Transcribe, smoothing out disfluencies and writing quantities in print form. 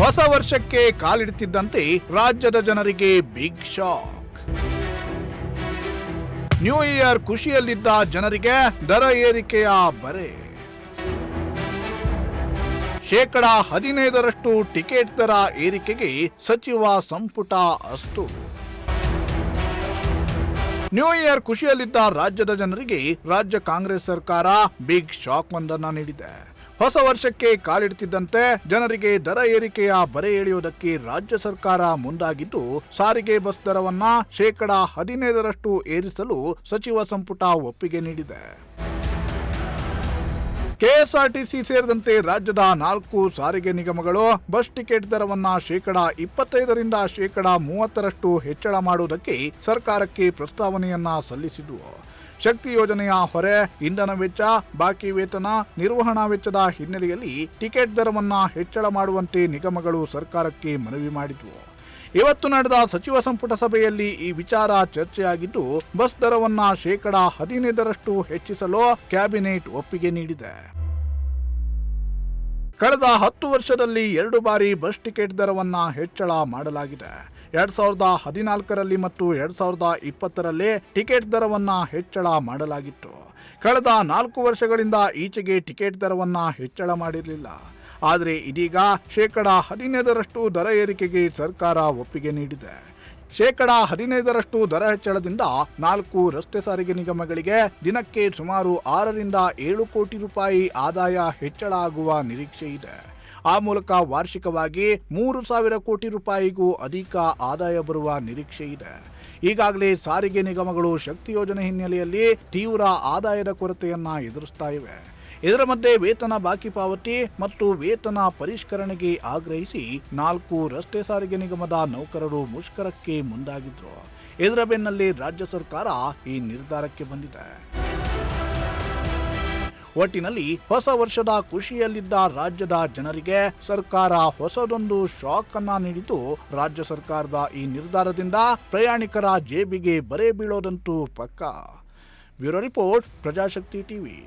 ಹೊಸ ವರ್ಷಕ್ಕೆ ಕಾಲಿಡುತ್ತಿದ್ದಂತೆ ರಾಜ್ಯದ ಜನರಿಗೆ ಬಿಗ್ ಶಾಕ್. ನ್ಯೂ ಇಯರ್ ಖುಷಿಯಲ್ಲಿದ್ದ ಜನರಿಗೆ ದರ ಏರಿಕೆಯ ಬರೆ. ಶೇಕಡ 15ರಷ್ಟು ಟಿಕೆಟ್ ದರ ಏರಿಕೆಗೆ ಸಚಿವ ಸಂಪುಟ ಅಸ್ತು. ನ್ಯೂ ಇಯರ್ ಖುಷಿಯಲ್ಲಿದ್ದ ರಾಜ್ಯದ ಜನರಿಗೆ ರಾಜ್ಯ ಕಾಂಗ್ರೆಸ್ ಸರ್ಕಾರ ಬಿಗ್ ಶಾಕ್ ಒಂದನ್ನು ನೀಡಿದೆ. ಹೊಸ ವರ್ಷಕ್ಕೆ ಕಾಲಿಡುತ್ತಿದ್ದಂತೆ ಜನರಿಗೆ ದರ ಏರಿಕೆಯ ಬರೆ ಎಳೆಯುವುದಕ್ಕೆ ರಾಜ್ಯ ಸರ್ಕಾರ ಮುಂದಾಗಿದ್ದು, ಸಾರಿಗೆ ಬಸ್ ದರವನ್ನ ಶೇಕಡ 15ರಷ್ಟು ಏರಿಸಲು ಸಚಿವ ಸಂಪುಟ ಒಪ್ಪಿಗೆ ನೀಡಿದೆ. ಕೆಎಸ್ಆರ್ಟಿಸಿ ಸೇರಿದಂತೆ ರಾಜ್ಯದ 4 ಸಾರಿಗೆ ನಿಗಮಗಳು ಬಸ್ ಟಿಕೆಟ್ ದರವನ್ನ ಶೇಕಡ 25ರಿಂದ ಶೇಕಡ 30ರಷ್ಟು ಹೆಚ್ಚಳ ಮಾಡುವುದಕ್ಕೆ ಸರ್ಕಾರಕ್ಕೆ ಪ್ರಸ್ತಾವನೆಯನ್ನ ಸಲ್ಲಿಸಿದ್ವು. ಶಕ್ತಿ ಯೋಜನೆಯ ಹೊರೆ, ಇಂಧನ ವೆಚ್ಚ, ಬಾಕಿ ವೇತನ, ನಿರ್ವಹಣಾ ವೆಚ್ಚದ ಹಿನ್ನೆಲೆಯಲ್ಲಿ ಟಿಕೆಟ್ ದರವನ್ನ ಹೆಚ್ಚಳ ಮಾಡುವಂತೆ ನಿಗಮಗಳು ಸರ್ಕಾರಕ್ಕೆ ಮನವಿ ಮಾಡಿದ್ವು. ಇವತ್ತು ನಡೆದ ಸಚಿವ ಸಂಪುಟ ಸಭೆಯಲ್ಲಿ ಈ ವಿಚಾರ ಚರ್ಚೆಯಾಗಿದ್ದು, ಬಸ್ ದರವನ್ನ ಶೇಕಡ 15ರಷ್ಟು ಹೆಚ್ಚಿಸಲು ಕ್ಯಾಬಿನೆಟ್ ಒಪ್ಪಿಗೆ ನೀಡಿದೆ. ಕಳೆದ 10 ವರ್ಷದಲ್ಲಿ 2 ಬಾರಿ ಬಸ್ ಟಿಕೆಟ್ ದರವನ್ನ ಹೆಚ್ಚಳ ಮಾಡಲಾಗಿದೆ. 2014ರಲ್ಲಿ ಮತ್ತು 2020ರಲ್ಲಿ ಟಿಕೆಟ್ ದರವನ್ನ ಹೆಚ್ಚಳ ಮಾಡಲಾಗಿತ್ತು. ಕಳೆದ 4 ವರ್ಷಗಳಿಂದ ಈಚೆಗೆ ಟಿಕೆಟ್ ದರವನ್ನ ಹೆಚ್ಚಳ ಮಾಡಿರಲಿಲ್ಲ. ಆದರೆ ಇದೀಗ ಶೇಕಡ 15ರಷ್ಟು ದರ ಏರಿಕೆಗೆ ಸರ್ಕಾರ ಒಪ್ಪಿಗೆ ನೀಡಿದೆ. ಶೇಕಡ 15ರಷ್ಟು ದರ ಹೆಚ್ಚಳದಿಂದ 4 ರಸ್ತೆ ಸಾರಿಗೆ ನಿಗಮಗಳಿಗೆ ದಿನಕ್ಕೆ ಸುಮಾರು 6ರಿಂದ 7 ಕೋಟಿ ರೂಪಾಯಿ ಆದಾಯ ಹೆಚ್ಚಳ ಆಗುವ ನಿರೀಕ್ಷೆ ಇದೆ. ಆ ಮೂಲಕ ವಾರ್ಷಿಕವಾಗಿ 3,000 ಕೋಟಿ ರೂಪಾಯಿಗೂ ಅಧಿಕ ಆದಾಯ ಬರುವ ನಿರೀಕ್ಷೆ ಇದೆ. ಈಗಾಗಲೇ ಸಾರಿಗೆ ನಿಗಮಗಳು ಶಕ್ತಿ ಯೋಜನೆ ಹಿನ್ನೆಲೆಯಲ್ಲಿ ತೀವ್ರ ಆದಾಯದ ಕೊರತೆಯನ್ನ ಎದುರಿಸ್ತಾ ಇವೆ. ಇದರ ಮಧ್ಯೆ ವೇತನ ಬಾಕಿ ಪಾವತಿ ಮತ್ತು ವೇತನ ಪರಿಷ್ಕರಣೆಗೆ ಆಗ್ರಹಿಸಿ 4 ರಸ್ತೆ ಸಾರಿಗೆ ನಿಗಮದ ನೌಕರರು ಮುಷ್ಕರಕ್ಕೆ ಮುಂದಾಗಿದ್ರು. ಇದರ ಬೆನ್ನಲ್ಲೇ ರಾಜ್ಯ ಸರ್ಕಾರ ಈ ನಿರ್ಧಾರಕ್ಕೆ ಬಂದಿದೆ. ಒಟ್ಟಿನಲ್ಲಿ ಹೊಸ ವರ್ಷದ ಖುಷಿಯಲ್ಲಿದ್ದ ರಾಜ್ಯದ ಜನರಿಗೆ ಸರ್ಕಾರ ಹೊಸದೊಂದು ಶಾಕ್ ಅನ್ನ ನೀಡಿದ್ದು, ರಾಜ್ಯ ಸರ್ಕಾರದ ಈ ನಿರ್ಧಾರದಿಂದ ಪ್ರಯಾಣಿಕರ ಜೇಬಿಗೆ ಬರೆ ಬೀಳೋದಂತೂ ಪಕ್ಕಾ. Bureau report, Prajashakti TV.